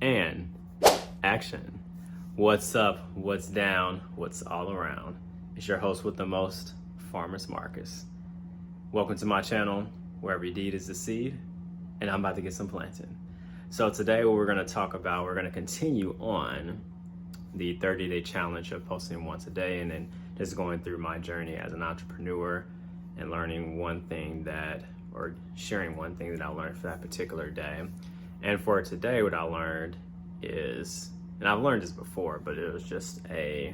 and action. What's up? What's down? What's all around? It's your host with the most, Farmers Marcus. Welcome to my channel, where every deed is a seed, and I'm about to get some planting. So today what we're going to talk about, we're going to continue on the 30-day challenge of posting once a day, and then just going through my journey as an entrepreneur and learning one thing that, or sharing one thing that I learned for that particular day. And for today, what I learned is, and I've learned this before, but it was just a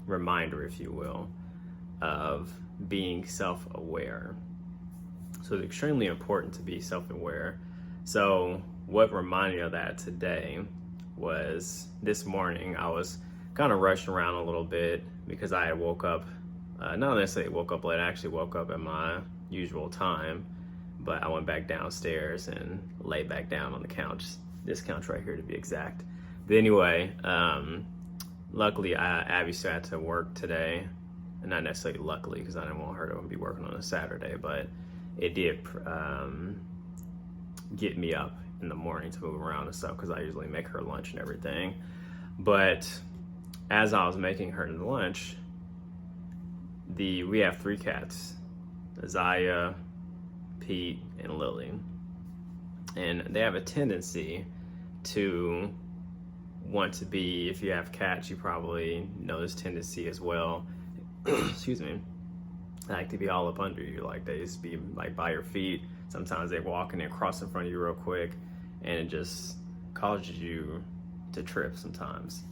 reminder, if you will, of being self-aware. So it's extremely important to be self-aware. So what reminded me of that today was this morning I was kind of rushing around a little bit because I had woke up, not necessarily woke up late, I actually woke up at my usual time, but I went back downstairs and laid back down on the couch, this couch right here to be exact. But anyway, luckily Abby still had to work today, and not necessarily luckily because I didn't want her to be working on a Saturday, but it did get me up in the morning to move around and stuff because I usually make her lunch and everything. But as I was making her lunch, we have 3 cats, Zaya, Pete, and Lily, and they have a tendency to want to be, if you have cats, you probably know this tendency as well, excuse me, like to be all up under you, like they just be like by your feet. Sometimes they walk and they cross in front of you real quick, and it just causes you to trip sometimes.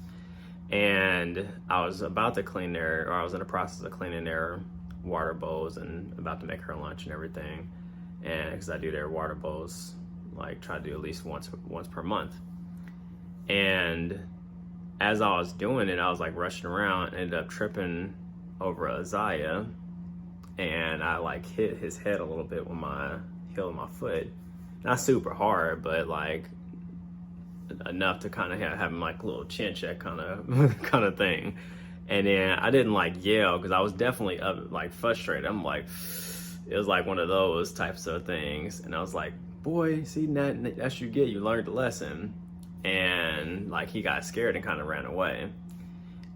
And I was about to clean I was in the process of cleaning their water bowls and about to make her lunch and everything. And because I do their water bowls, like try to do at least once per month. And as I was doing it, I was like rushing around, ended up tripping over Isaiah, and I like hit his head a little bit with my heel of my foot. Not super hard, but like enough to kind of have him like a little chin check kind of thing. And then I didn't like yell because I was definitely like frustrated. I'm like, it was like one of those types of things. And I was like, boy, see, that's what you get. You learned the lesson. And like he got scared and kind of ran away.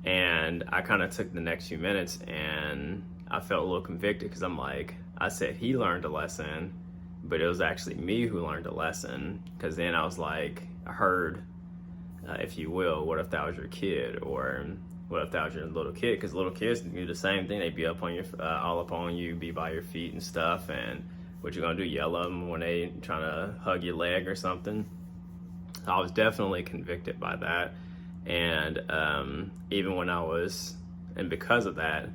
And I kind of took the next few minutes and I felt a little convicted because I'm like, I said he learned a lesson, but it was actually me who learned a lesson. Because then I was like, I heard, if you will, what if that was your kid? Or what if that was your little kid? Because little kids do the same thing. They be up on you, all up on you, be by your feet and stuff. And what you gonna do? Yell at them when they trying to hug your leg or something? I was definitely convicted by that. And even when and because of that,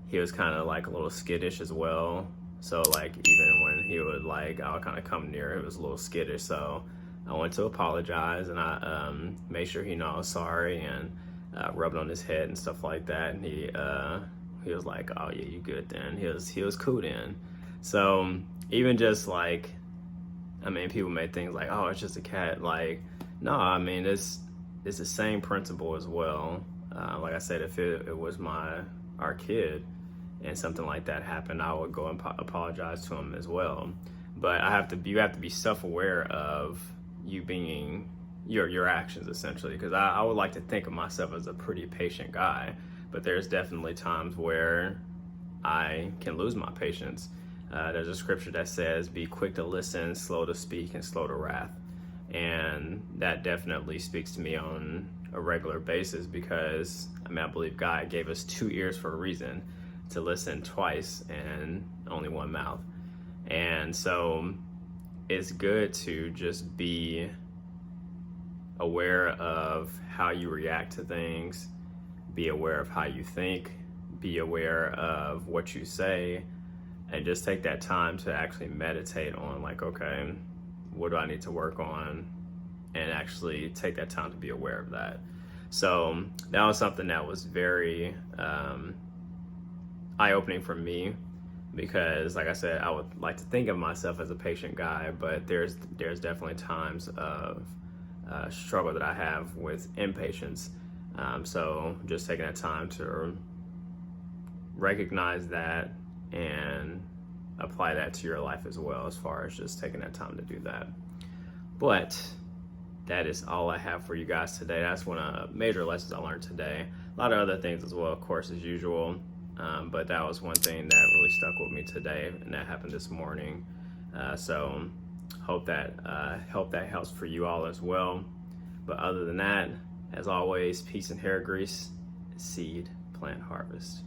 he was kind of like a little skittish as well. So like even when he would like, I would kind of come near, it was a little skittish. So I went to apologize, and I made sure he knew I was sorry, and rubbed on his head and stuff like that. And he was like, oh yeah, you good then. He was cool then. So even just like, I mean, people made things like, oh, it's just a cat. Like, no, I mean, it's the same principle as well. Like I said, if it was our kid and something like that happened, I would go and apologize to him as well. But you have to be self-aware of you being your actions, essentially, because I would like to think of myself as a pretty patient guy, but there's definitely times where I can lose my patience. There's a scripture that says, be quick to listen, slow to speak, and slow to wrath. And that definitely speaks to me on a regular basis because, I mean, I believe God gave us 2 ears for a reason, to listen twice and only 1 mouth. And so it's good to just be aware of how you react to things, be aware of how you think, be aware of what you say, and just take that time to actually meditate on like, okay, what do I need to work on? And actually take that time to be aware of that. So that was something that was very eye-opening for me, because like I said, I would like to think of myself as a patient guy, but there's definitely times of struggle that I have with impatience. So just taking that time to recognize that and apply that to your life as well, as far as just taking that time to do that. But that is all I have for you guys today. That's one of the major lessons I learned today. A lot of other things as well, of course, as usual. But that was one thing that really stuck with me today, and that happened this morning. So hope that helps for you all as well. But other than that, as always, peace and hair grease, seed, plant, harvest.